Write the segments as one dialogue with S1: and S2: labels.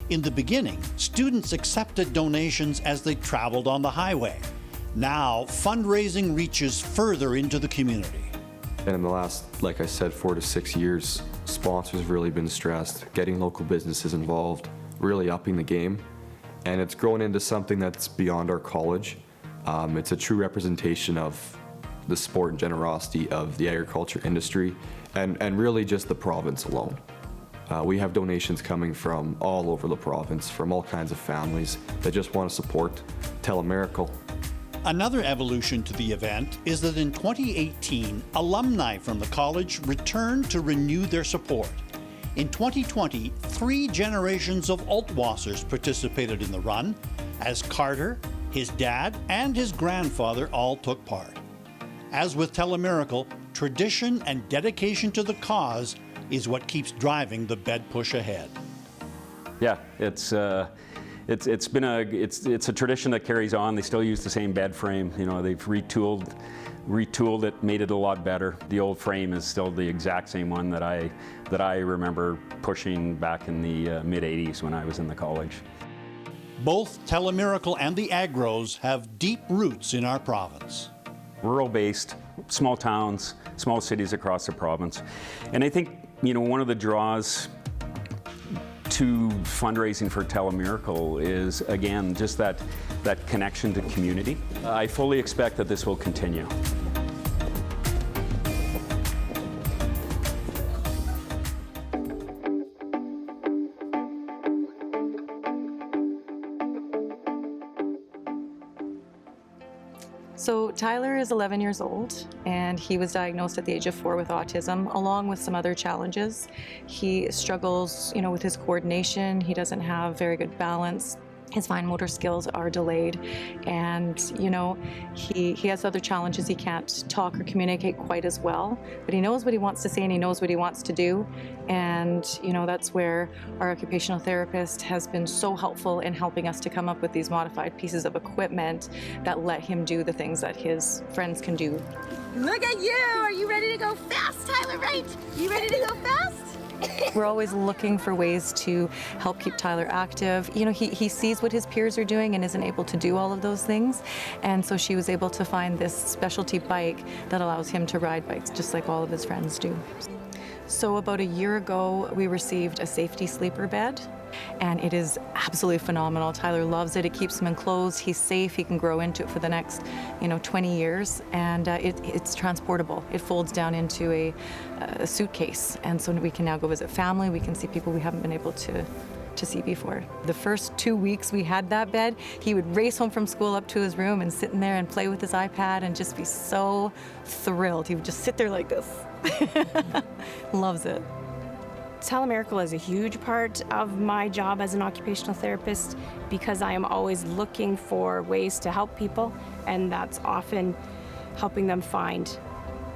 S1: In the beginning, students accepted donations as they traveled on the highway. Now, fundraising reaches further into the community.
S2: And in the last, like I said, 4 to 6 years, sponsors have really been stressed, getting local businesses involved, really upping the game. And it's grown into something that's beyond our college. It's a true representation of the sport and generosity of the agriculture industry and really just the province alone. We have donations coming from all over the province, from all kinds of families that just want to support Telemiracle.
S1: Another evolution to the event is that in 2018, alumni from the college returned to renew their support. In 2020, 3 generations of Altwassers participated in the run, as Carter, his dad, and his grandfather all took part. As with Telemiracle, tradition and dedication to the cause is what keeps driving the bed push ahead.
S3: Yeah, it's a tradition that carries on. They still use the same bed frame. You know, they've retooled it, made it a lot better. The old frame is still the exact same one that I remember pushing back in the mid '80s when I was in the college.
S1: Both Telemiracle and the Agros have deep roots in our province.
S3: Rural-based, small towns, small cities across the province. And I think, you know, one of the draws to fundraising for Telemiracle is, again, just that connection to community. I fully expect that this will continue.
S4: So Tyler is 11 years old, and he was diagnosed at the age of 4 with autism, along with some other challenges. He struggles, you know, with his coordination. He doesn't have very good balance. His fine motor skills are delayed, and you know, he has other challenges. He can't talk or communicate quite as well, but he knows what he wants to say and he knows what he wants to do. And you know, that's where our occupational therapist has been so helpful in helping us to come up with these modified pieces of equipment that let him do the things that his friends can do.
S5: Look at you! Are you ready to go fast, Tyler, right? You ready to go fast?
S4: We're always looking for ways to help keep Tyler active. You know, he sees what his peers are doing and isn't able to do all of those things. And so she was able to find this specialty bike that allows him to ride bikes just like all of his friends do. So about a year ago, we received a safety sleeper bed, and it is absolutely phenomenal. Tyler loves it. It keeps him enclosed. He's safe. He can grow into it for the next, 20 years, and it's transportable. It folds down into a suitcase, and so we can now go visit family. We can see people we haven't been able to see before. The first 2 weeks we had that bed, he would race home from school up to his room and sit in there and play with his iPad and just be so thrilled. He would just sit there like this. Loves it.
S6: Telemiracle is a huge part of my job as an occupational therapist because I am always looking for ways to help people, and that's often helping them find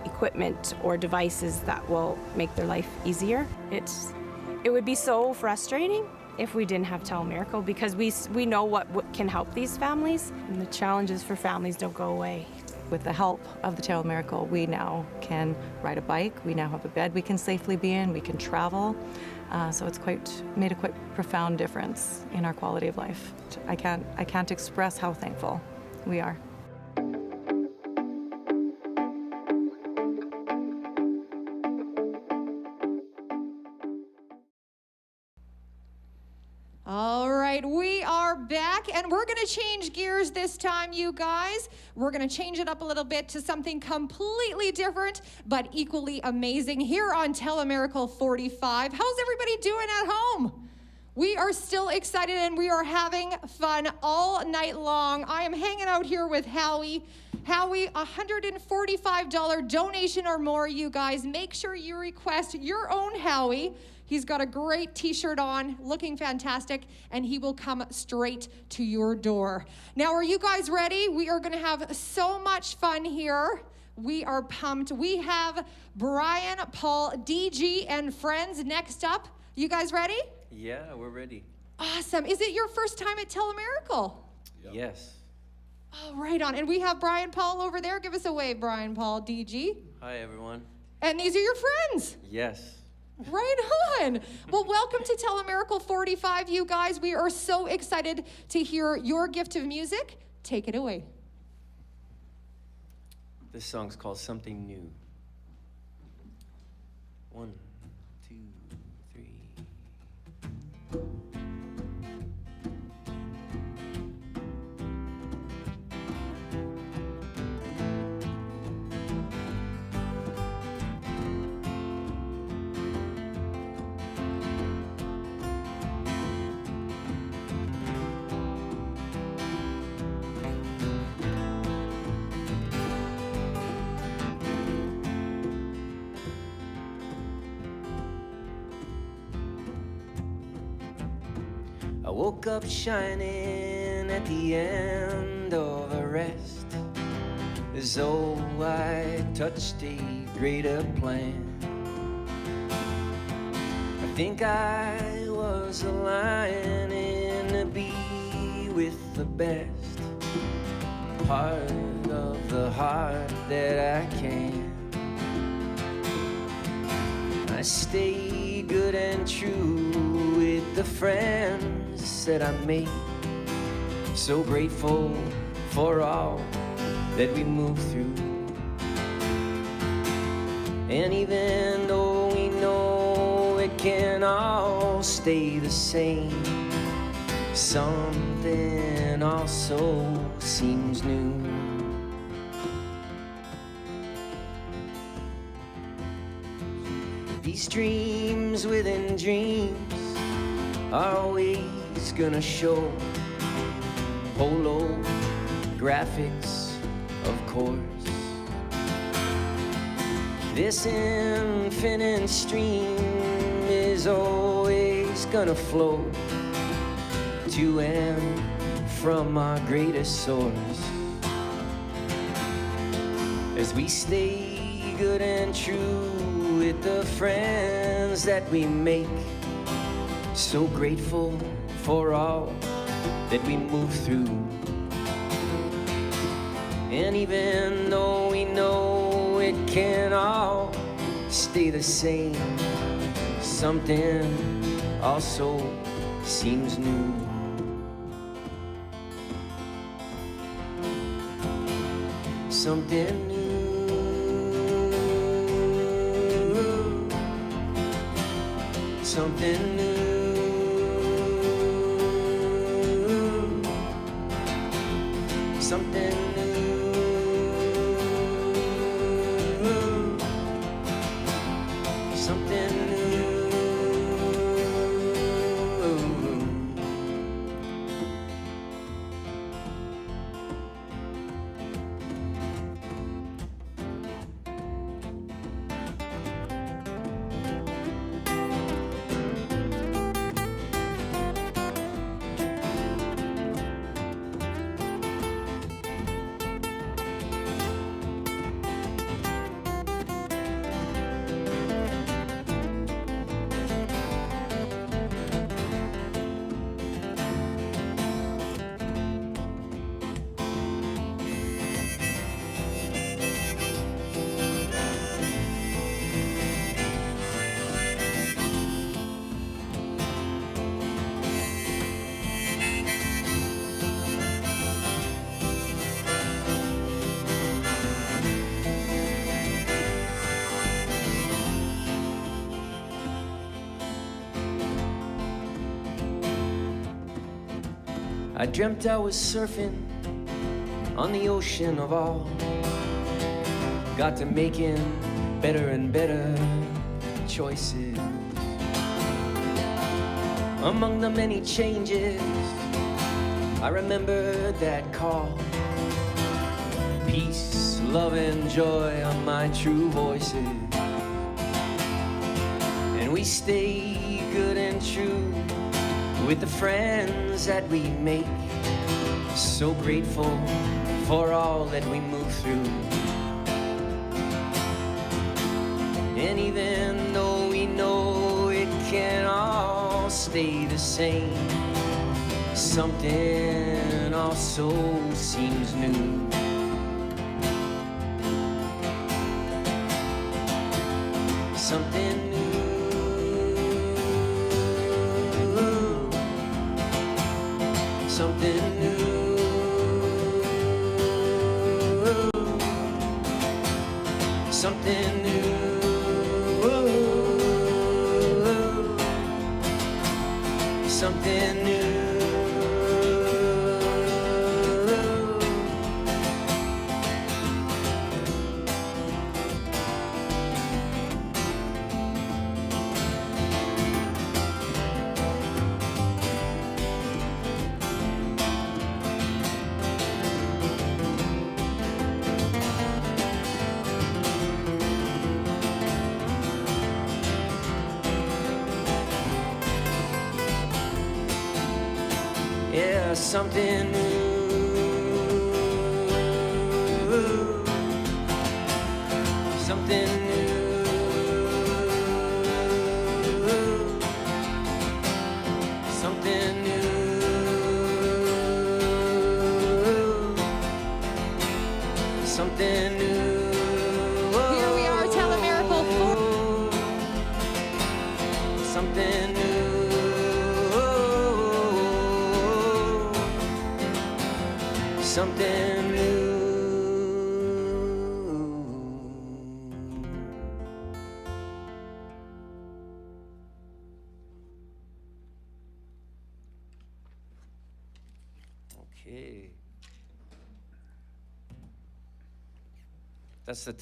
S6: equipment or devices that will make their life easier. It would be so frustrating if we didn't have Telemiracle because we know what can help these families, and the challenges for families don't go away.
S4: With the help of the Telemiracle, we now can ride a bike, we now have a bed we can safely be in, we can travel. So it's made a quite profound difference in our quality of life. I can't express how thankful we are.
S7: All right, we are back, and we're going to change gears this time, you guys. We're going to change it up a little bit to something completely different, but equally amazing here on Telemiracle 45. How's everybody doing at home? We are still excited, and we are having fun all night long. I am hanging out here with Howie. Howie, $145 donation or more, you guys. Make sure you request your own Howie. He's got a great t-shirt on, looking fantastic, and he will come straight to your door. Now, are you guys ready? We are gonna have so much fun here. We are pumped. We have Brian, Paul, DG, and friends next up. You guys ready?
S8: Yeah, we're ready.
S7: Awesome. Is it your first time at Telemiracle?
S8: Yep. Yes.
S7: Oh, right on. And we have Brian Paul over there. Give us a wave, Brian Paul, DG.
S8: Hi, everyone.
S7: And these are your friends.
S8: Yes.
S7: Right on. Well, welcome to Telemiracle 45, you guys. We are so excited to hear your gift of music. Take it away.
S8: This song's called Something New. 1, 2, 3. I woke up shining at the end of a rest, as though I touched a greater plan. I think I was aligning to be with the best part of the heart that I can. I stay good and true with the friends that I make. So grateful for all that we move through. And even though we know it can't all stay the same, something also seems new. These dreams within dreams are always gonna show holographics, of course. This infinite stream is always gonna flow to and from our greatest source. As we stay good and true with the friends that we make, so grateful for all that we move through. And even though we know it can't all stay the same, something also seems new. Something new. Something new. Something new. Something new. I dreamt I was surfing on the ocean of all. Got to making better and better choices. Among the many changes, I remember that call. Peace, love, and joy are my true voices. And we stay good and true with the friends that we make. So grateful for all that we move through. And even though we know it can't all stay the same, something also seems new. Something new. something new, something new, something new. Yeah, something new, something new, something new, something new.
S7: Here we are, Telemiracle 4.
S8: Something new. Something new. Okay. That's the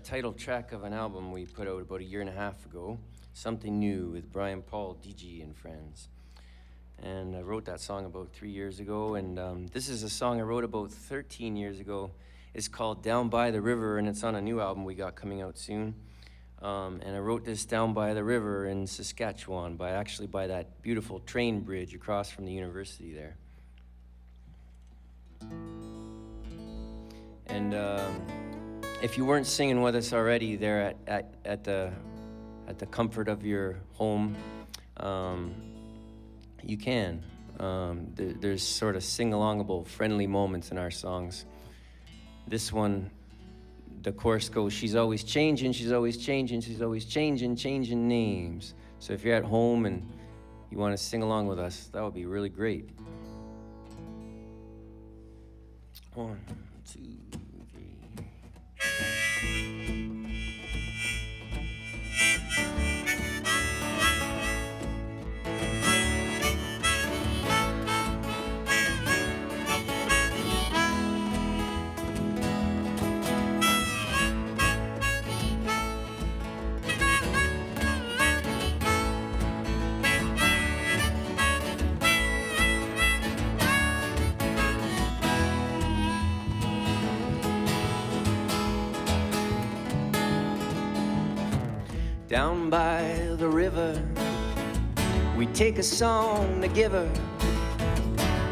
S8: title track of an album we put out about 1.5 years ago. Something New with Brian Paul, DG, and friends. And I wrote that song about 3 years ago, and this is a song I wrote about 13 years ago. It's called Down by the River, and it's on a new album we got coming out soon. And I wrote this down by the river in Saskatchewan, actually by that beautiful train bridge across from the university there. And if you weren't singing with us already there at the comfort of your home, you can. There's sort of sing-alongable, friendly moments in our songs. This one, the chorus goes, she's always changing, she's always changing, she's always changing names. So if you're at home and you want to sing along with us, that would be really great. 1, 2, 3. Down by the river, we take a song to give her.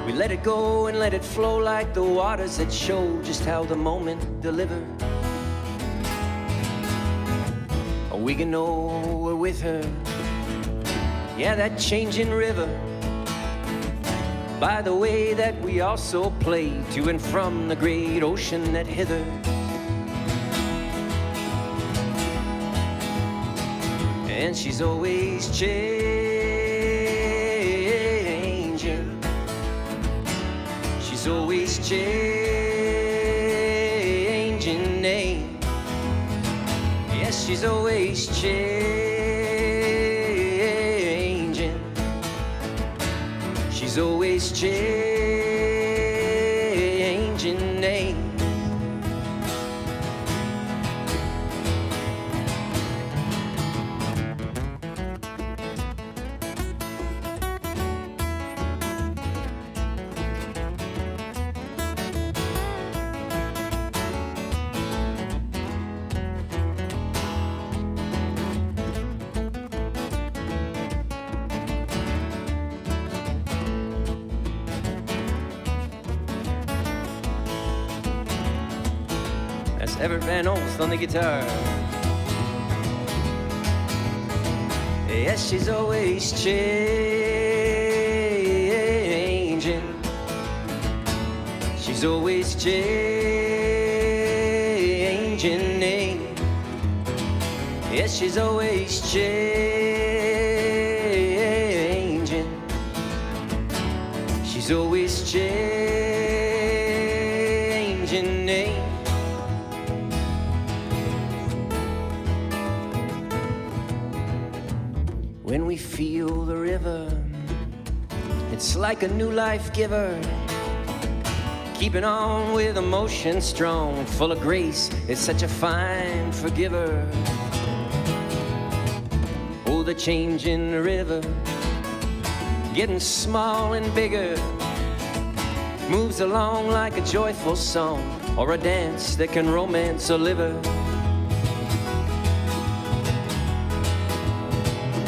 S8: We let it go and let it flow like the waters that show just how the moment deliver. We can know we're with her. Yeah, that changing river. By the way that we also play to and from the great ocean that hither. And she's always changing. She's always changing name. Yes, she's always changing. She's always changing name. Evert Van Olst on the guitar. Yes, she's always changing. She's always changing name. Yes, she's always changing. She's She's always changing name. When we feel the river, it's like a new life giver, keeping on with emotion strong, full of grace. It's such a fine forgiver. Oh, the change in the river, getting small and bigger, moves along like a joyful song or a dance that can romance a liver.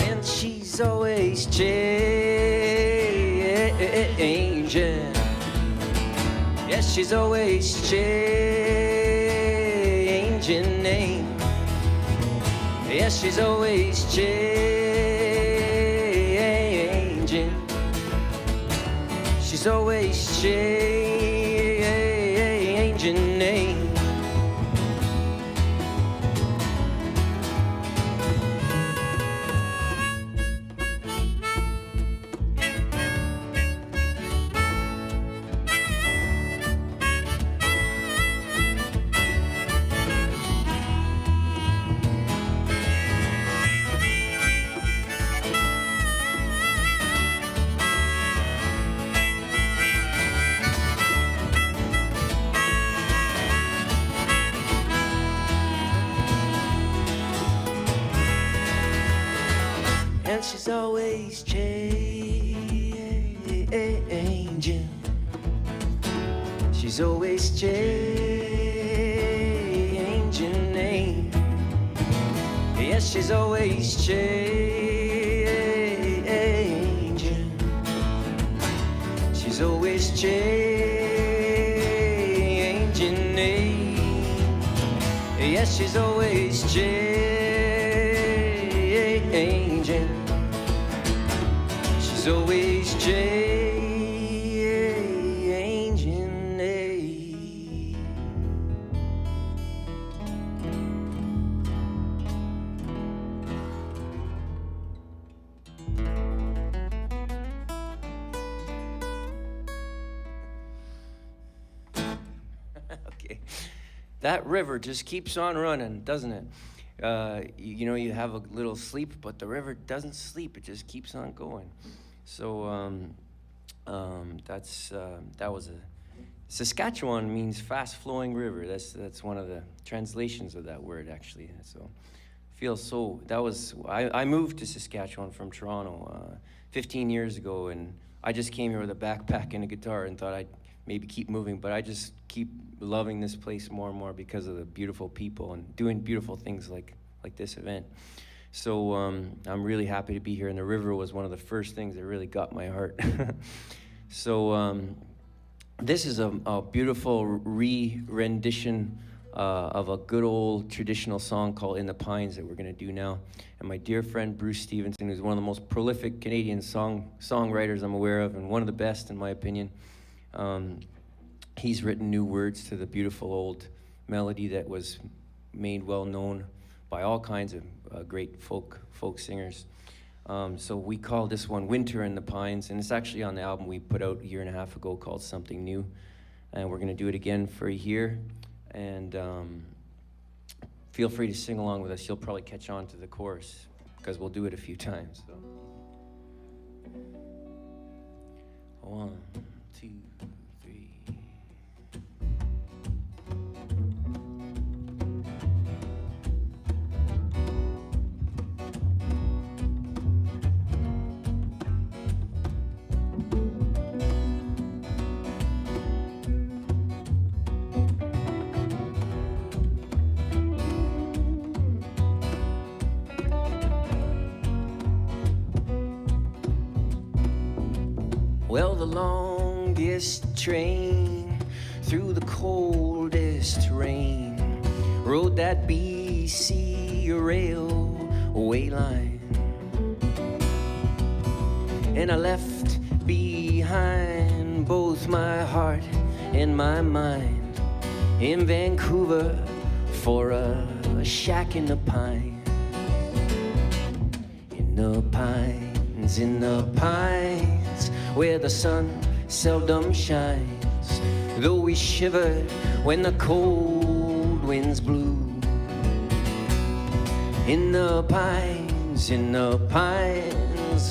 S8: And she's always changing. Yes, she's always changing name. Yes, she's always changing. She's always changing name. And she's always changing. She's always changing name. Yes, she's always changing. She's always changing name. Yes, she's always changing. She's always changing name. Okay, that river just keeps on running, doesn't it? You know, you have a little sleep, but the river doesn't sleep. It just keeps on going. So that was a Saskatchewan means fast-flowing river. That's one of the translations of that word, actually. So feels so. That was I moved to Saskatchewan from Toronto 15 years ago, and I just came here with a backpack and a guitar and thought I'd maybe keep moving, but I just keep loving this place more and more because of the beautiful people and doing beautiful things like this event. So I'm really happy to be here, and the river was one of the first things that really got my heart. So this is a beautiful re-rendition of a good old traditional song called In the Pines that we're gonna do now. And my dear friend Bruce Stevenson, who's one of the most prolific Canadian songwriters I'm aware of, and one of the best in my opinion, he's written new words to the beautiful old melody that was made well known by all kinds of great folk singers. So we call this one Winter in the Pines, and it's actually on the album we put out a year and a half ago called Something New. And we're gonna do it again for a year. And feel free to sing along with us. You'll probably catch on to the chorus because we'll do it a few times. So. 1, 2, 3. Well, the longest train through the coldest rain rode that BC railway line, and I left behind both my heart and my mind in Vancouver for a shack in the pine. In the pines, where the sun seldom shines, though we shivered when the cold winds blew. In the pines,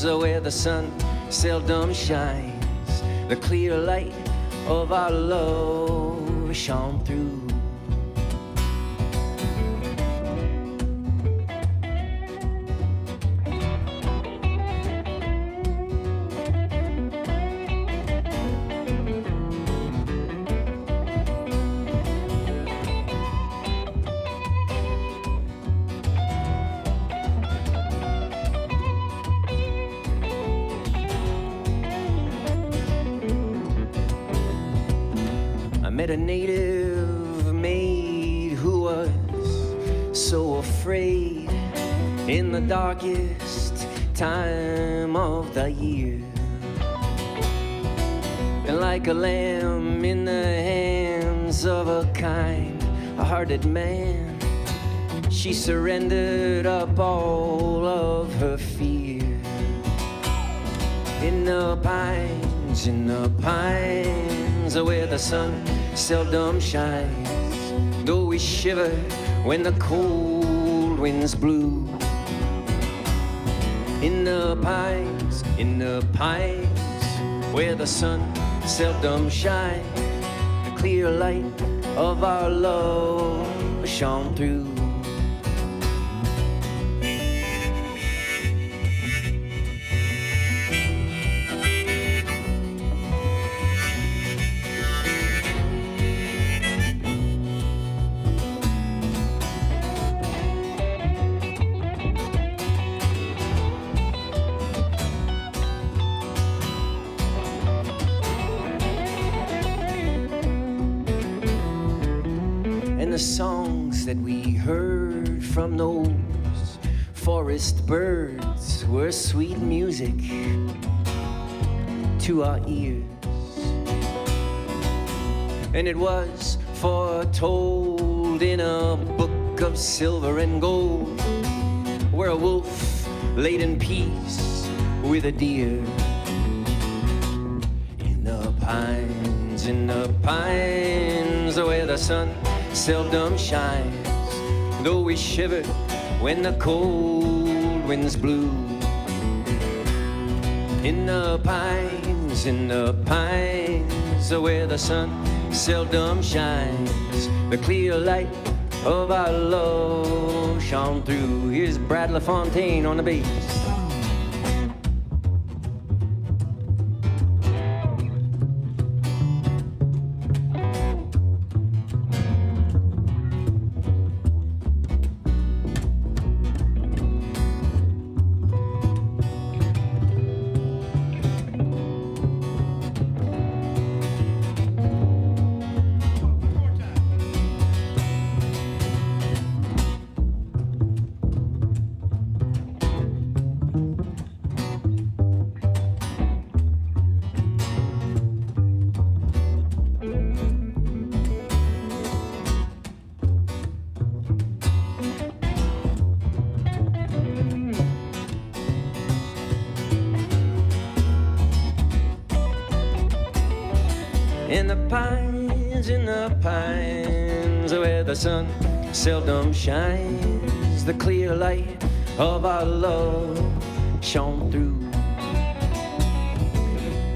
S8: where the sun seldom shines, the clear light of our love shone through. Met a native maid who was so afraid in the darkest time of the year. And like a lamb in the hands of a kind-hearted man, she surrendered up all of her fear. In the pines, where the sun seldom shines, though we shiver when the cold winds blew. In the pines, where the sun seldom shines, the clear light of our love shone through. The songs that we heard from those forest birds were sweet music to our ears. And it was foretold in a book of silver and gold, where a wolf laid in peace with a deer. In the pines, where the sun seldom shines, though we shivered when the cold winds blew. In the pines, where the sun seldom shines, the clear light of our love shone through. Here's Brad LaFontaine on the bass. In the pines, where the sun seldom shines, the clear light of our love shone through.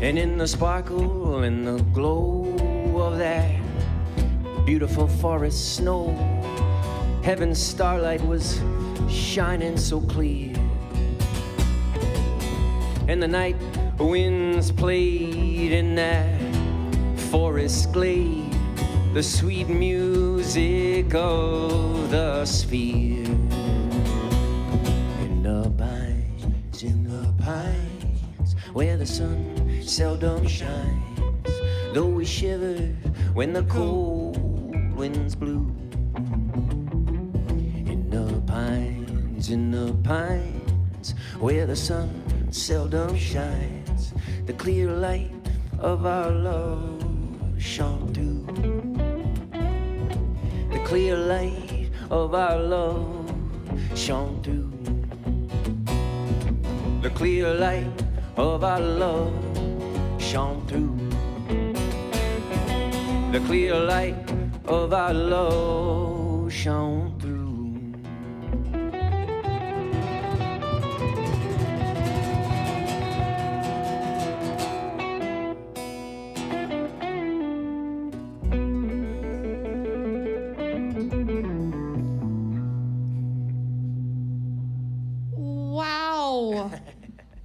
S8: And in the sparkle and the glow of that beautiful forest snow, heaven's starlight was shining so clear. And the night winds played in that forest glade the sweet music of the sphere. In the pines, where the sun seldom shines, though we shivered when the cold winds blew. In the pines, where the sun seldom shines, the clear light of our love shone through. The clear light of our love shone through. The clear light of our love shone through. the clear light of our love shone through.
S7: Wow.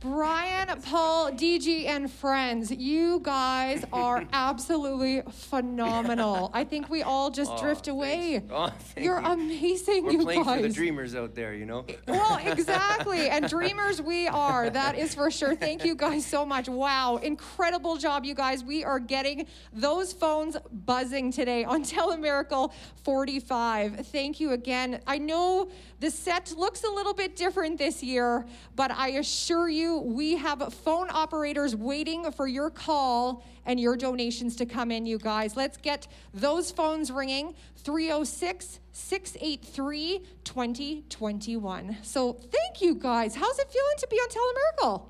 S7: Brian, Paul, DG, and friends, you guys are absolutely phenomenal. I think we all just drift away.
S8: Oh, thank
S7: You're
S8: you.
S7: amazing,
S8: We're
S7: you
S8: playing
S7: guys.
S8: for the dreamers out there, you know?
S7: Well, exactly. And dreamers we are. That is for sure. Thank you guys so much. Wow. Incredible job, you guys. We are getting those phones buzzing today on Telemiracle 45. Thank you again. I know the set looks a little bit different this year, but I assure you we have phone operators waiting for your call and your donations to come in, you guys. Let's get those phones ringing. 306-683-2021. So thank you guys. How's it feeling to be on Telemiracle?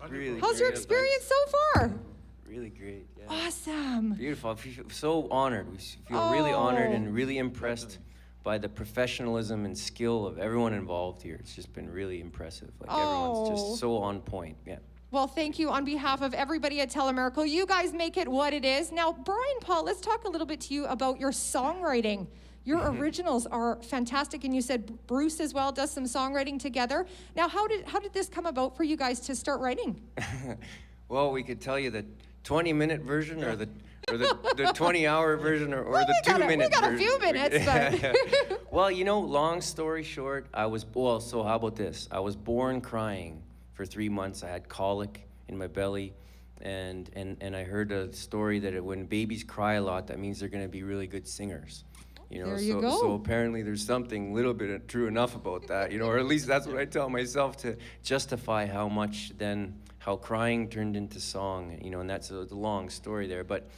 S8: Really
S7: How's your
S8: great.
S7: experience so far?
S8: Really great. Yeah.
S7: Awesome.
S8: Beautiful. I feel so honored. We feel really honored and really impressed by the professionalism and skill of everyone involved here. It's just been really impressive. Like everyone's just so on point. Yeah.
S7: Well, thank you on behalf of everybody at Telemiracle. You guys make it what it is. Now, Brian, Paul, let's talk a little bit to you about your songwriting. Your originals are fantastic, and you said Bruce as well does some songwriting together. Now, how did this come about for you guys to start writing?
S8: Well, we could tell you the 20-minute version or the 20-hour version or the 2-minute version.
S7: We got a few minutes, but...
S8: Well, you know, long story short, so how about this? I was born crying for 3 months. I had colic in my belly, and I heard a story that when babies cry a lot, that means they're going to be really good singers. You know,
S7: There you go.
S8: so apparently there's something little bit true enough about that, you know, or at least that's what I tell myself to justify how crying turned into song, you know, and that's a long story there. But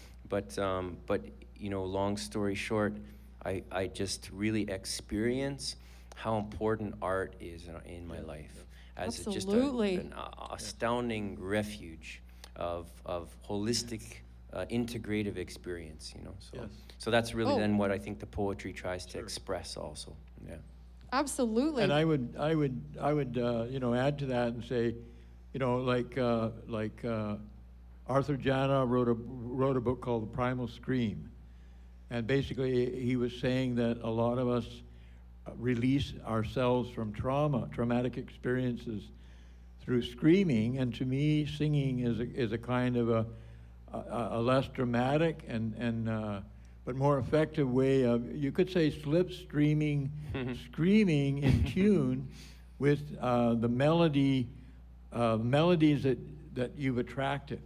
S8: you know, long story short, I just really experience how important art is in my life as just an astounding refuge of holistic, integrative experience, you know. So that's really then what I think the poetry tries to express also. Yeah.
S7: Absolutely.
S9: And I would you know, add to that and say, you know, like Arthur Jana wrote a book called The Primal Scream, and basically he was saying that a lot of us release ourselves from traumatic experiences through screaming, and to me, singing is a kind of a less dramatic and but more effective way of, you could say, slipstreaming, screaming in tune with the melodies that you've attracted.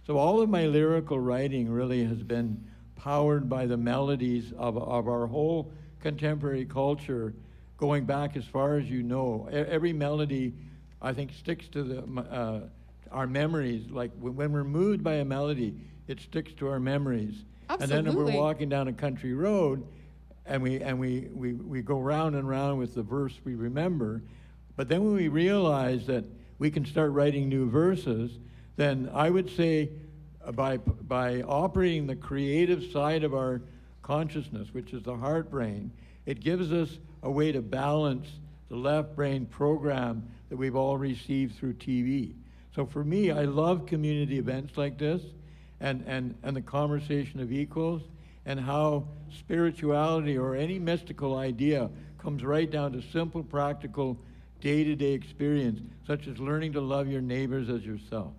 S9: So all of my lyrical writing really has been powered by the melodies of our whole contemporary culture, going back as far as you know. Every melody, I think, sticks to our memories. Like when we're moved by a melody, it sticks to our memories.
S7: Absolutely.
S9: And then if we're walking down a country road, and we go round and round with the verse we remember, but then when we realize that we can start writing new verses, then I would say by operating the creative side of our consciousness, which is the heart brain, it gives us a way to balance the left brain program that we've all received through TV. So for me, I love community events like this and the conversation of equals, and how spirituality or any mystical idea comes right down to simple, practical, day-to-day experience, such as learning to love your neighbors as yourself.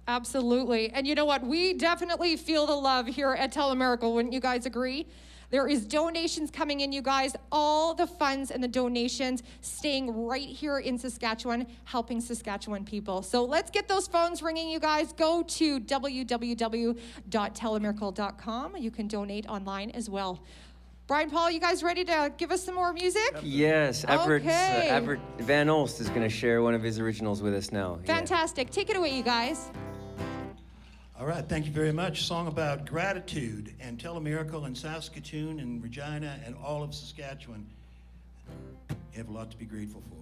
S7: Absolutely. And you know what? We definitely feel the love here at Telemiracle. Wouldn't you guys agree? There is donations coming in, you guys. All the funds and the donations staying right here in Saskatchewan, helping Saskatchewan people. So let's get those phones ringing, you guys. Go to www.telemiracle.com. You can donate online as well. Brian, Paul, you guys ready to give us some more music?
S8: Yes, Everett
S7: Okay.
S8: Van Olst is going to share one of his originals with us now. Yeah.
S7: Fantastic. Take it away, you guys.
S10: All right, thank you very much. Song about gratitude and Telemiracle in Saskatoon and Regina and all of Saskatchewan. You have a lot to be grateful for.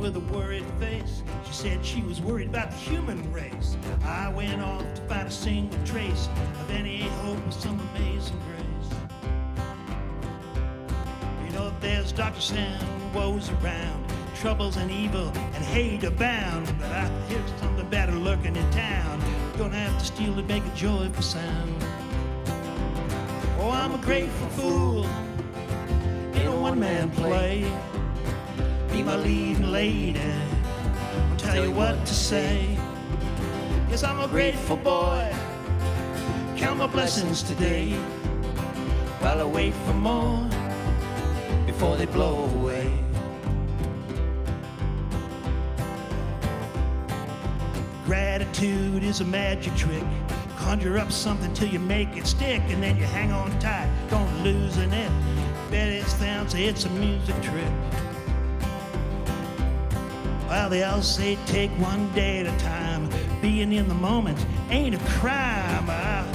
S10: with a worried face. She said she was worried about the human race. I went off to find a single trace of any hope of some amazing grace. You know, there's darkness and woes around, troubles and evil and hate abound. But I hear something better lurking in town. Don't have to steal to make a joyful sound. Oh, I'm a grateful fool in a one-man play. Be my leading lady, I'll tell you what to say. Yes, I'm a grateful boy, count my blessings today, while I wait for more before they blow away. Gratitude is a magic trick. Conjure up something till you make it stick, and then you hang on tight, don't loosen it. Bet it sounds, it's a music trick. Well, they all say take one day at a time. Being in the moment ain't a crime. I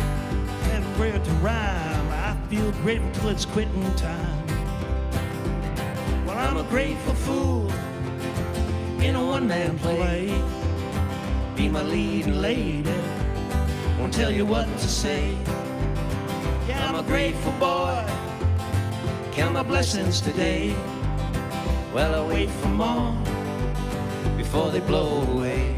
S10: haven't where to rhyme. I feel grateful till it's quitting time. Well, I'm a grateful fool in a one-man play. Be my leading lady, won't tell you what to say. Yeah, I'm a grateful boy, count my blessings today, while I wait for more before they blow away.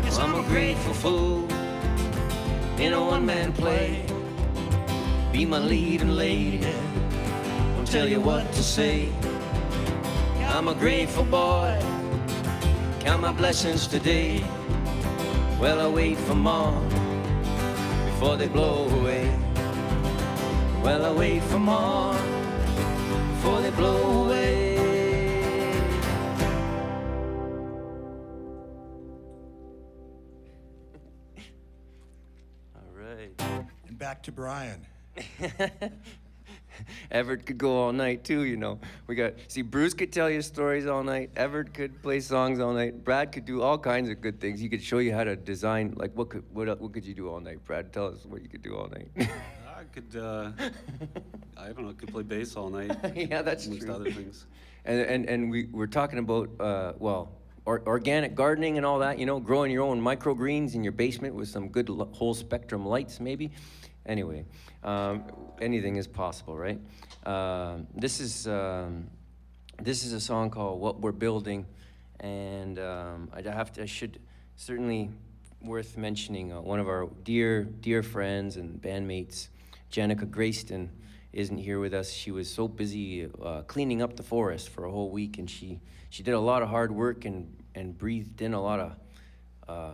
S10: Yes, I'm a grateful fool in a one-man play. Be my leading lady, won't tell you what to say. I'm a grateful boy, count my blessings today, while I wait for more before they blow away. While I wait for more before they blow away. All right. And back to Brian.
S8: Everett could go all night too, you know. See, Bruce could tell you stories all night. Everett could play songs all night. Brad could do all kinds of good things. He could show you how to design. Like, what could you do all night, Brad? Tell us what you could do all night.
S11: I could, I don't know, could play bass all night.
S8: Yeah, that's
S11: amongst
S8: true.
S11: other things.
S8: And we're talking about, organic gardening and all that, you know, growing your own microgreens in your basement with some good whole spectrum lights, maybe. Anyway, anything is possible, right? This is a song called "What We're Building," and I should certainly worth mentioning one of our dear friends and bandmates, Janica Grayston, isn't here with us. She was so busy cleaning up the forest for a whole week, and she did a lot of hard work and breathed in a lot of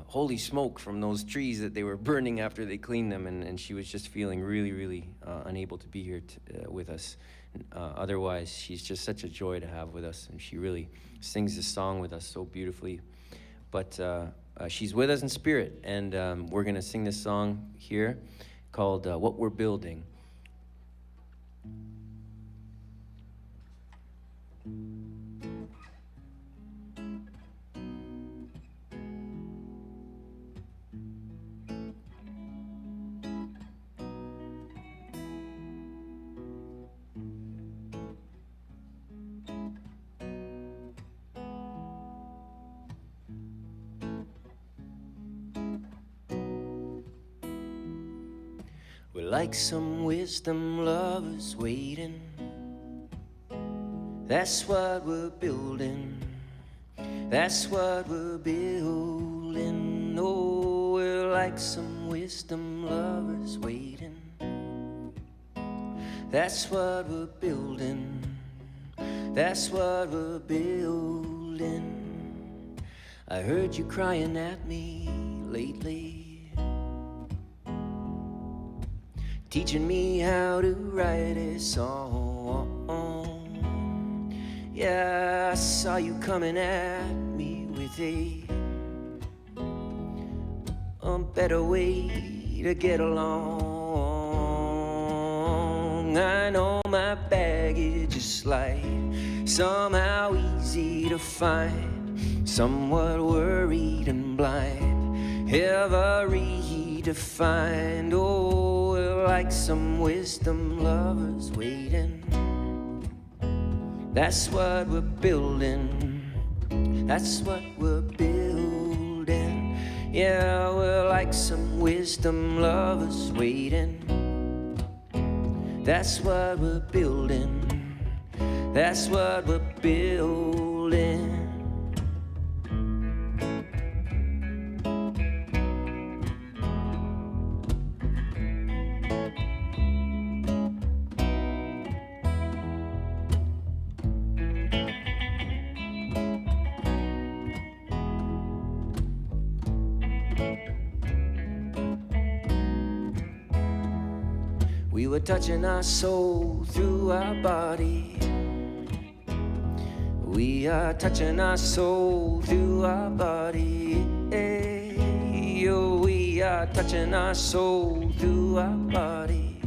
S8: holy smoke from those trees that they were burning after they cleaned them, and she was just feeling really, really unable to be here with us. Otherwise, she's just such a joy to have with us, and she really sings this song with us so beautifully. But she's with us in spirit, and we're going to sing this song here called What We're Building. We're like some wisdom lovers waiting. That's what we're building. That's what we're building. Oh, we're like some wisdom lovers waiting. That's what we're building. That's what we're building. I heard you crying at me lately, teaching me how to write a song. Yeah, I saw you coming at me with a better way to get along. I know my baggage is light, somehow easy to find, somewhat worried and blind, ever redefined. Oh, we're like some wisdom lovers waiting. That's what we're building. That's what we're building. Yeah, we're like some wisdom lovers waiting. That's what we're building. That's what we're building. We were touching our soul through our body. We are touching our soul through our body. Hey, oh, we are touching our soul through our body.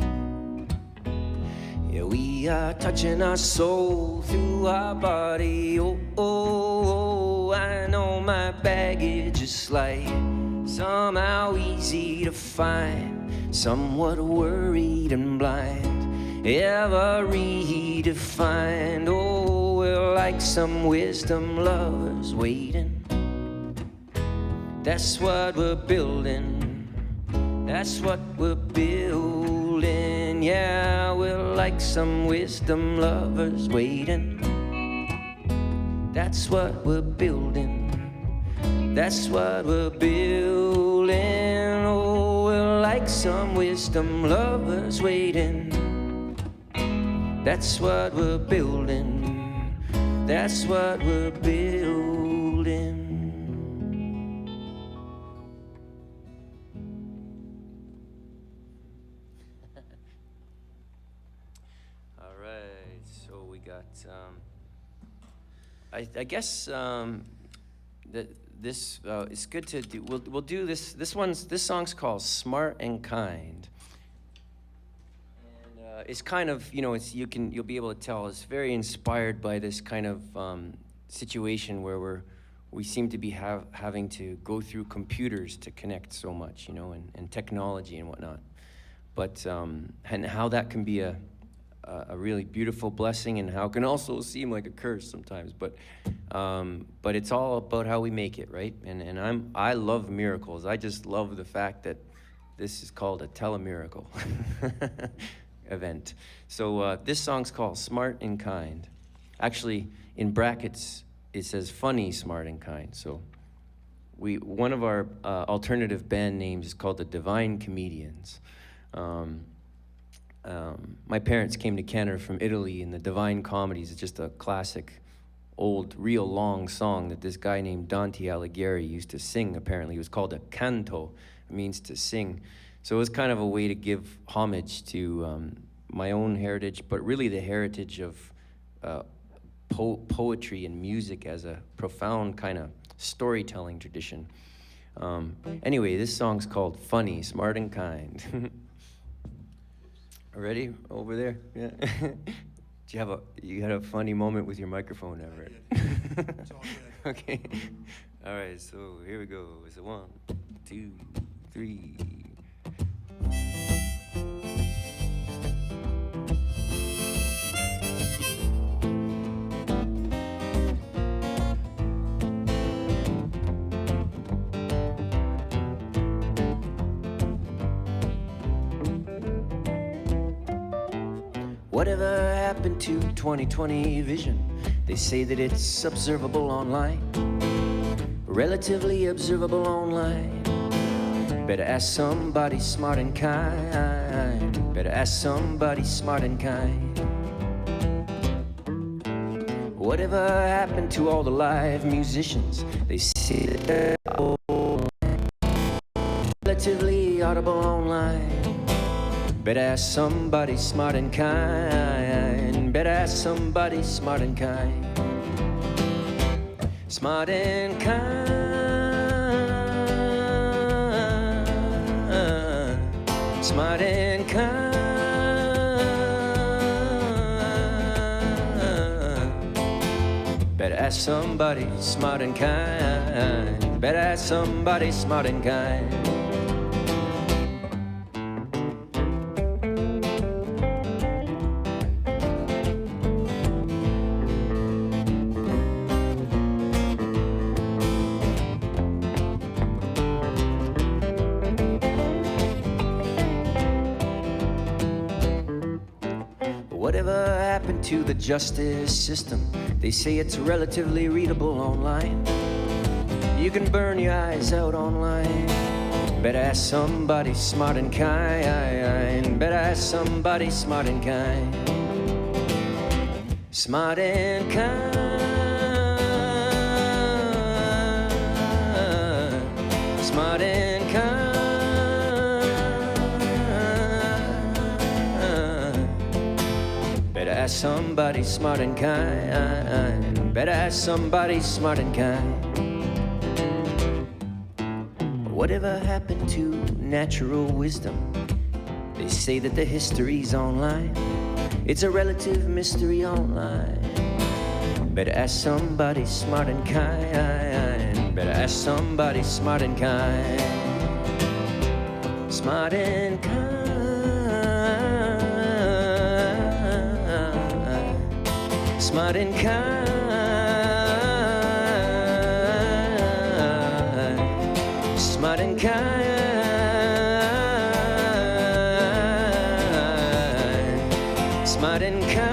S8: Yeah, we are touching our soul through our body. Oh, oh, oh, I know my baggage is light, somehow easy to find, somewhat worried and blind, ever redefined. Oh, we're like some wisdom lovers waiting. That's what we're building. That's what we're building. Yeah, we're like some wisdom lovers waiting. That's what we're building. That's what we're building. Oh, we're like some wisdom lovers waiting. That's what we're building. That's what we're building. All right, so we got, I guess this it's good to do. We'll do this. This song's called "Smart and Kind," and it's kind of, you know, you'll be able to tell it's very inspired by this kind of situation where we seem to be having to go through computers to connect so much, you know, and technology and whatnot. But and how that can be a really beautiful blessing, and how it can also seem like a curse sometimes. But it's all about how we make it, right? And I love miracles. I just love the fact that this is called a Telemiracle event. So this song's called "Smart and Kind." Actually, in brackets it says "funny, smart, and kind." So one of our alternative band names is called the Divine Comedians. My parents came to Canada from Italy, and the Divine Comedies is just a classic, old, real long song that this guy named Dante Alighieri used to sing. Apparently, it was called a canto. It means to sing. So it was kind of a way to give homage to my own heritage, but really the heritage of poetry and music as a profound kind of storytelling tradition. Anyway, this song's called "Funny, Smart, and Kind." Ready over there? Yeah. You had a funny moment with your microphone, Everett?
S10: It's all good.
S8: Okay. All right, so here we go. It's a 1, 2, 3. Whatever happened to 20/20 vision? They say that it's observable online, relatively observable online. Better ask somebody smart and kind. Better ask somebody smart and kind. Whatever happened to all the live musicians? They say that they're relatively audible online. Better ask somebody smart and kind. Better ask somebody smart and kind. Smart and kind. Smart and kind. ask somebody smart and kind. Better ask somebody smart and kind. Whatever happened to the justice system? They say it's relatively readable online. You can burn your eyes out online. Better ask somebody smart and kind. Better ask somebody smart and kind. Smart and kind. Smart and kind. Better ask somebody smart and kind. Better ask somebody smart and kind. Whatever happened to natural wisdom? They say that the history's online. It's a relative mystery online. Better ask somebody smart and kind. Better ask somebody smart and kind. Smart and kind. Smart and kind. Smart and kind. Smart and kind.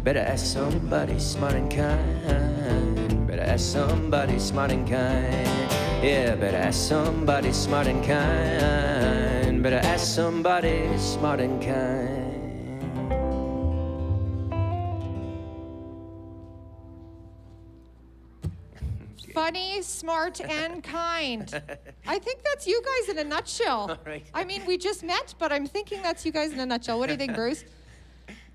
S8: Better ask somebody smart and kind. Better ask somebody smart and kind. Yeah, better ask somebody smart and kind. Better ask somebody smart and kind.
S7: Funny, smart, and kind. I think that's you guys in a nutshell.
S8: All right.
S7: I mean, we just met, but I'm thinking that's you guys in a nutshell. What do you think, Bruce?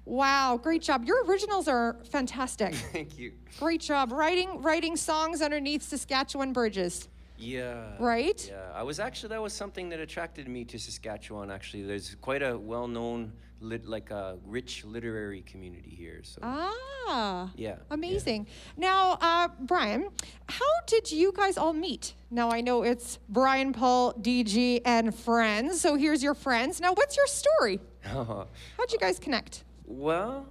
S7: Wow, great job. Your originals are fantastic.
S8: Thank you.
S7: Great job writing songs underneath Saskatchewan bridges.
S8: Yeah.
S7: Right?
S8: Yeah. That was something that attracted me to Saskatchewan, actually. There's quite a well-known, rich literary community here. So.
S7: Ah.
S8: Yeah.
S7: Amazing. Now, Brian, how did you guys all meet? Now, I know it's Brian, Paul, DG, and friends. So here's your friends. Now, what's your story? How'd you guys connect?
S8: Well,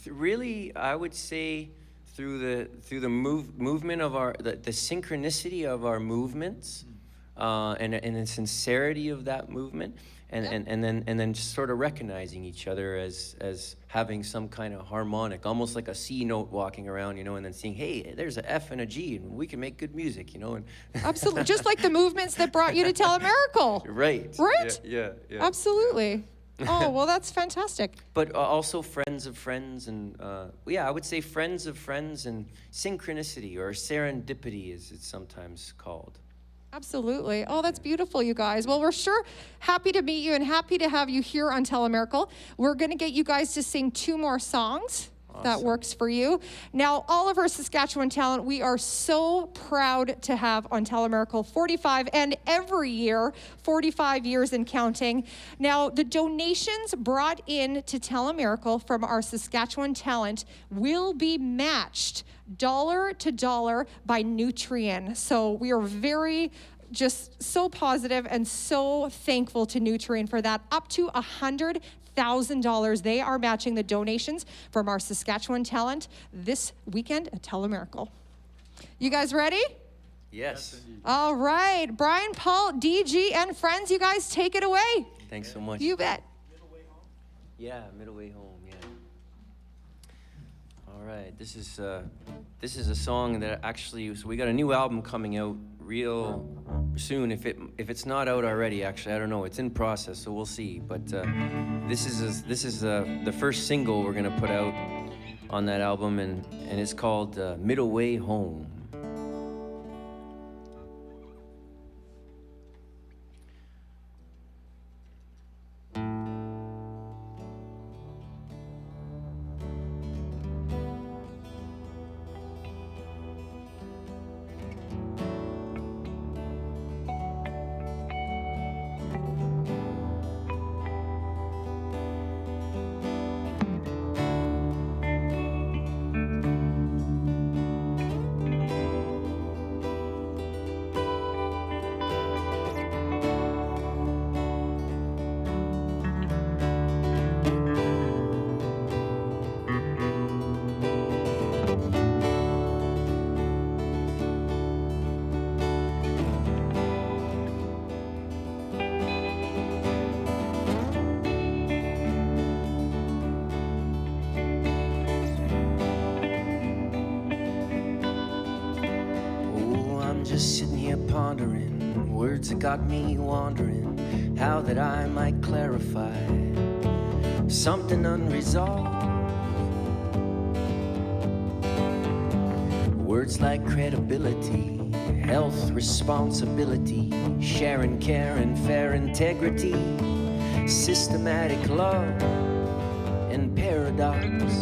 S8: really, I would say through the movement of the synchronicity of our movements, and the sincerity of that movement, and then just sort of recognizing each other as having some kind of harmonic, almost like a C note walking around, and then seeing, hey, there's an F and a G, and we can make good music, And
S7: Absolutely, just like the movements that brought you to Telemiracle.
S8: Right.
S7: Right?
S8: Yeah.
S7: Absolutely. Oh, well, that's fantastic.
S8: But also friends of friends, and I would say friends of friends and synchronicity, or serendipity as it's sometimes called.
S7: Absolutely. Oh, that's beautiful, you guys. Well, we're sure happy to meet you and happy to have you here on Telemiracle. We're going to get you guys to sing 2 more songs. Awesome. That works for you. Now, all of our Saskatchewan talent, we are so proud to have on Telemiracle 45, and every year, 45 years and counting. Now, the donations brought in to Telemiracle from our Saskatchewan talent will be matched dollar to dollar by Nutrien. So we are very just so positive and so thankful to Nutrien for that. Up to $100,000. They are matching the donations from our Saskatchewan talent this weekend at Telemiracle. You guys ready?
S8: Yes.
S7: All right. Brian, Paul, DG, and friends, you guys take it away.
S8: Thanks so much.
S7: You bet.
S8: Yeah, Middle Way Home, yeah. All right, this is a song that actually, so we got a new album coming out real soon. If it's not out already, actually, I don't know. It's in process, so we'll see. But this is the first single we're gonna put out on that album, and it's called Middle Way Home. just sitting here pondering words that got me wandering, how that I might clarify something unresolved. Words like credibility, health, responsibility, sharing, care, and fair integrity, systematic love, and paradox.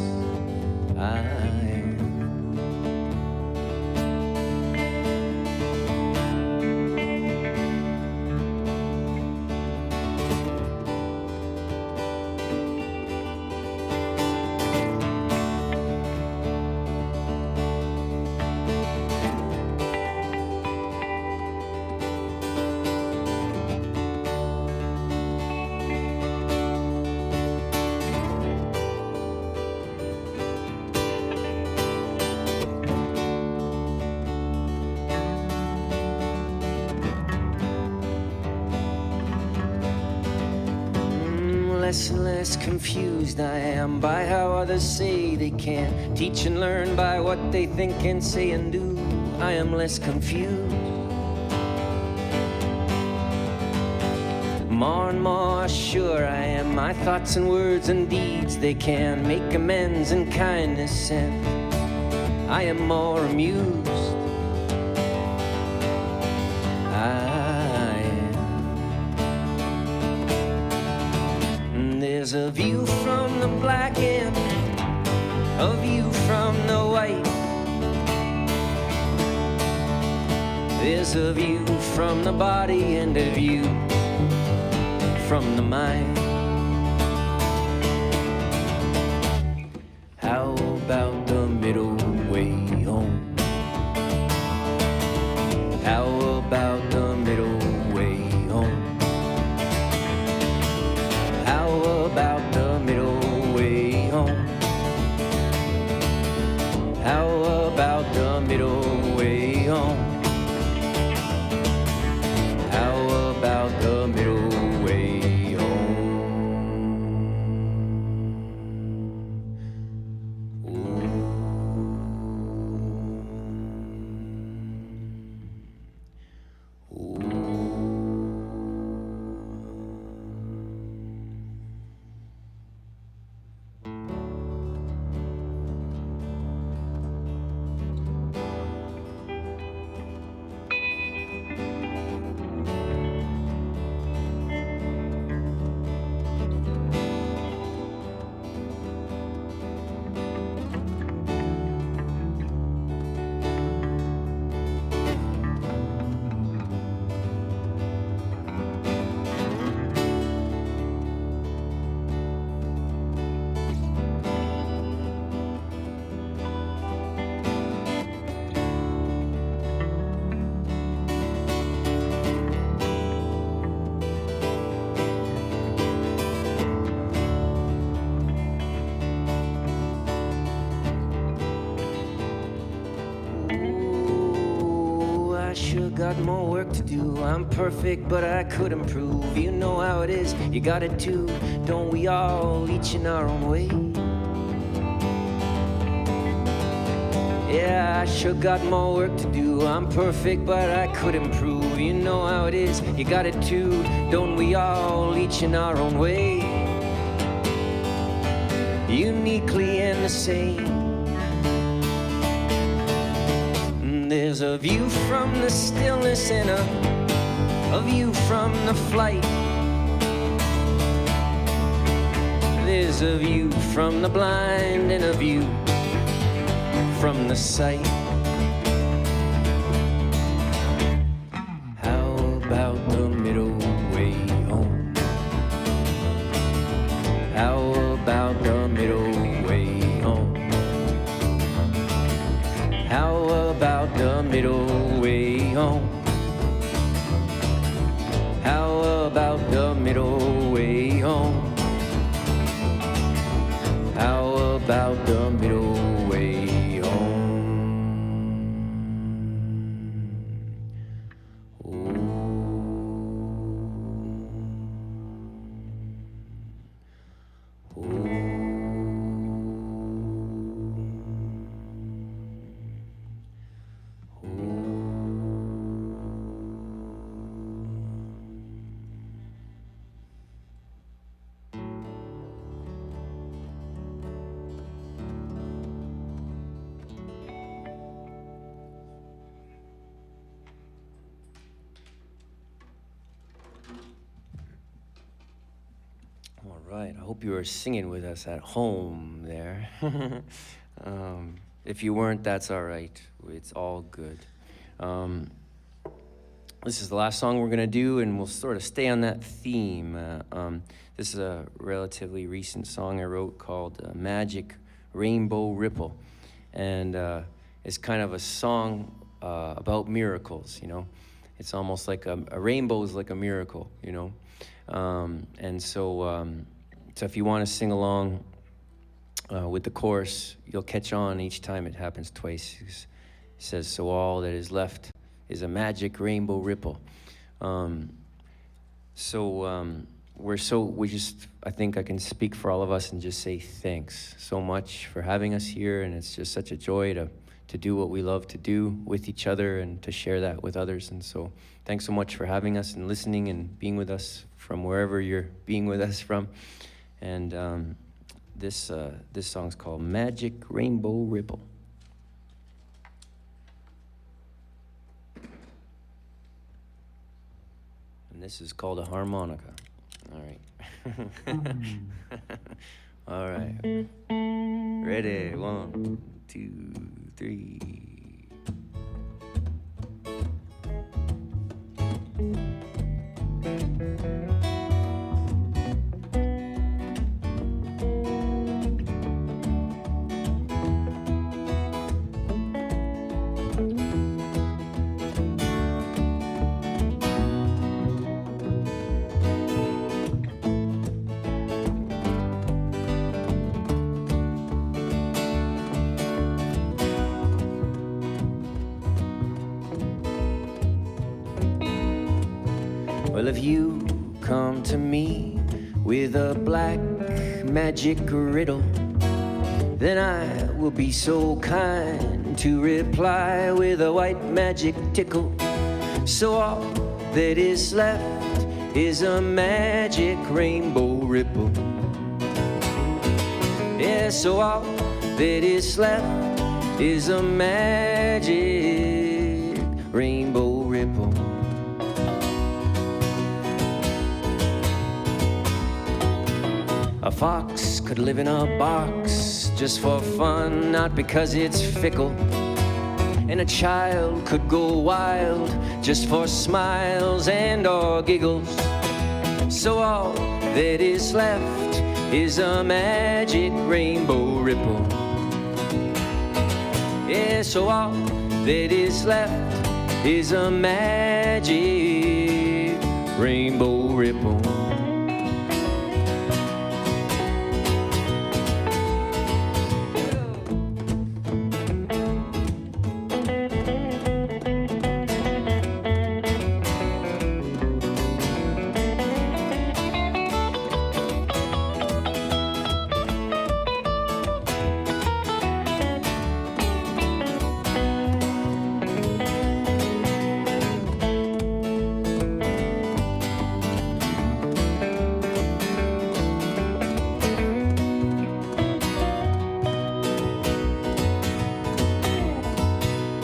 S8: Less and less confused I am by how others say they can teach and learn by what they think and say and do. I am less confused. More and more sure I am my thoughts and words and deeds, they can make amends and kindness, and I am more amused. There's a view from the black end, a view from the white. There's a view from the body and a view from the mind. How about the middle way home? How about the middle way home? How about the middle way home? How about the middle way home? How about the middle way home? Got more work to do. I'm perfect, but I could improve. You know how it is, you got it too. Don't we all, each in our own way? Yeah, I sure got more work to do. I'm perfect, but I could improve. You know how it is, you got it too. Don't we all, each in our own way? Uniquely and the same. There's a view from the stillness and a view from the flight. There's a view from the blind and a view from the sight. How about the middle way home? How about the middle way home? How about the middle way home? How about the middle way home? How about the middle way home? right, I hope you were singing with us at home there. If you weren't, that's all right. It's all good. This is the last song we're gonna do, and we'll sort of stay on that theme. This is a relatively recent song I wrote called Magic Rainbow Ripple. And it's kind of a song about miracles, you know? It's almost like a rainbow is like a miracle, you know? And so if you want to sing along with the chorus, you'll catch on each time it happens twice. It says, so all that is left is a magic rainbow ripple. I think I can speak for all of us and just say thanks so much for having us here, and it's just such a joy to do what we love to do with each other and to share that with others. And so thanks so much for having us and listening and being with us from wherever you're being with us from. And this song's called Magic Rainbow Ripple. And this is called a harmonica. All right. All right. Ready? 1, 2, 3. Well, if you come to me with a black magic riddle, then I will be so kind to reply with a white magic tickle. So all that is left is a magic rainbow ripple. Yeah, so all that is left is a magic rainbow ripple. A fox could live in a box just for fun, not because it's fickle. And a child could go wild just for smiles and or giggles. So all that is left is a magic rainbow ripple. Yeah, so all that is left is a magic rainbow ripple.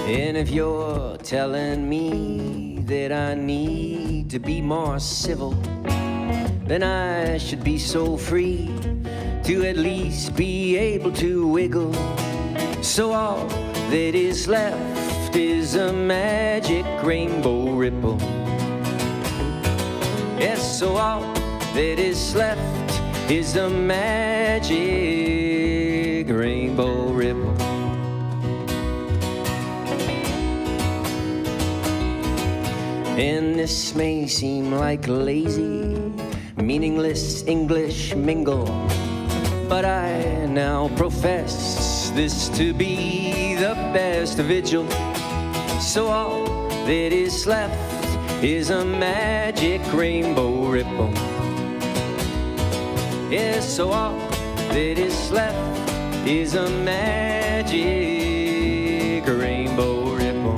S8: And if you're telling me that I need to be more civil, then I should be so free to at least be able to wiggle. So all that is left is a magic rainbow ripple. Yes, so all that is left is a magic rainbow ripple. And this may seem like lazy, meaningless English mingle, but I now profess this to be the best vigil. So all that is left is a magic rainbow ripple. Yes, so all that is left is a magic rainbow ripple.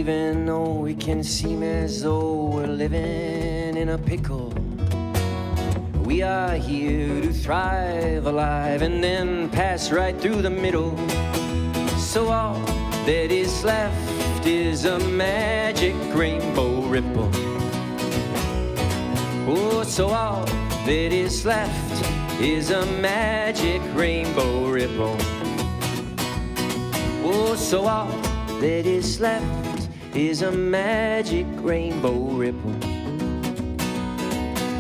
S8: even though it can seem as though we're living in a pickle. We are here to thrive alive and then pass right through the middle. So all that is left is a magic rainbow ripple. Oh, so all that is left is a magic rainbow ripple. Oh, so all that is left is a magic rainbow ripple.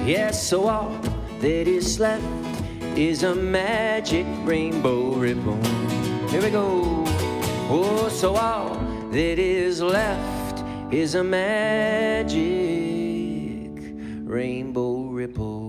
S8: Yes, so all that is left is a magic rainbow ripple. Here we go. Oh, so all that is left is a magic rainbow ripple.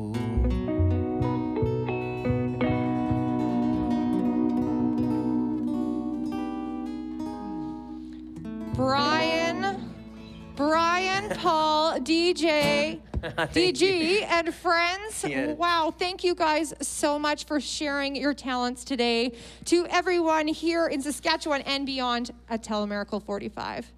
S7: Brian, Paul, DJ, DG, and friends.
S8: Yes.
S7: Wow, thank you guys so much for sharing your talents today to everyone here in Saskatchewan and beyond at Telemiracle 45.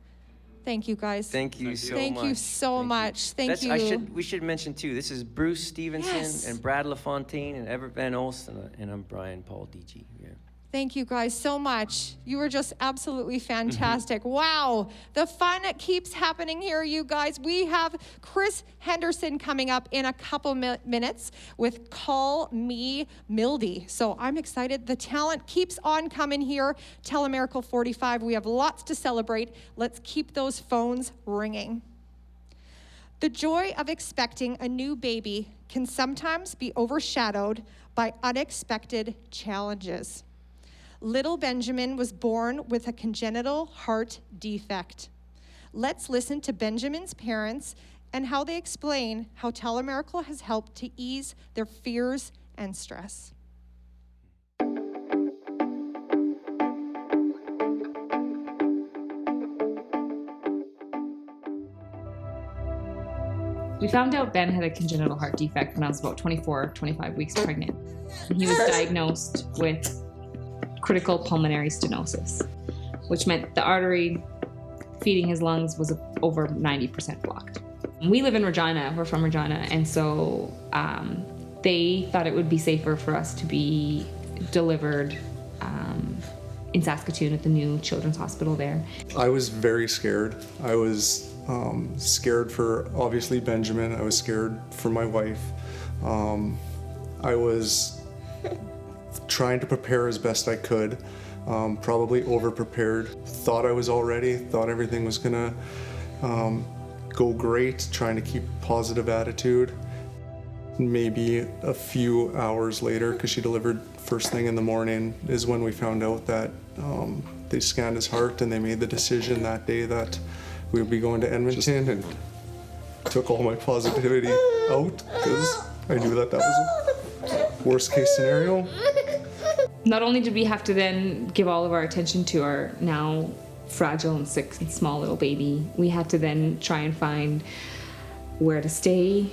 S7: Thank you guys.
S8: Thank you so much.
S7: Thank you so much. Thank you.
S8: We should mention too, this is Bruce Stevenson
S7: Yes.
S8: and Brad LaFontaine and Everett Van Olsen, and I'm Brian Paul DG. Yeah.
S7: Thank you guys so much. You were just absolutely fantastic. Wow, the fun keeps happening here, you guys. We have Chris Henderson coming up in a couple minutes with Call Me Mildy. So I'm excited. The talent keeps on coming here. Telemiracle 45, we have lots to celebrate. Let's keep those phones ringing. The joy of expecting a new baby can sometimes be overshadowed by unexpected challenges. Little Benjamin was born with a congenital heart defect. Let's listen to Benjamin's parents and how they explain how Telemiracle has helped to ease their fears and stress.
S12: We found out Ben had a congenital heart defect when I was about 24, 25 weeks pregnant. And he was diagnosed with critical pulmonary stenosis, which meant the artery feeding his lungs was over 90% blocked. We live in Regina, we're from Regina, and so they thought it would be safer for us to be delivered in Saskatoon at the new Children's Hospital there.
S13: I was very scared. I was scared for, obviously, Benjamin. I was scared for my wife. I was trying to prepare as best I could, probably over-prepared. Thought I was all ready, thought everything was gonna go great, trying to keep a positive attitude. Maybe a few hours later, because she delivered first thing in the morning, is when we found out that they scanned his heart and they made the decision that day that we would be going to Edmonton, and took all my positivity out because I knew that was a worst case scenario.
S12: Not only did we have to then give all of our attention to our now fragile and sick and small little baby, we had to then try and find where to stay,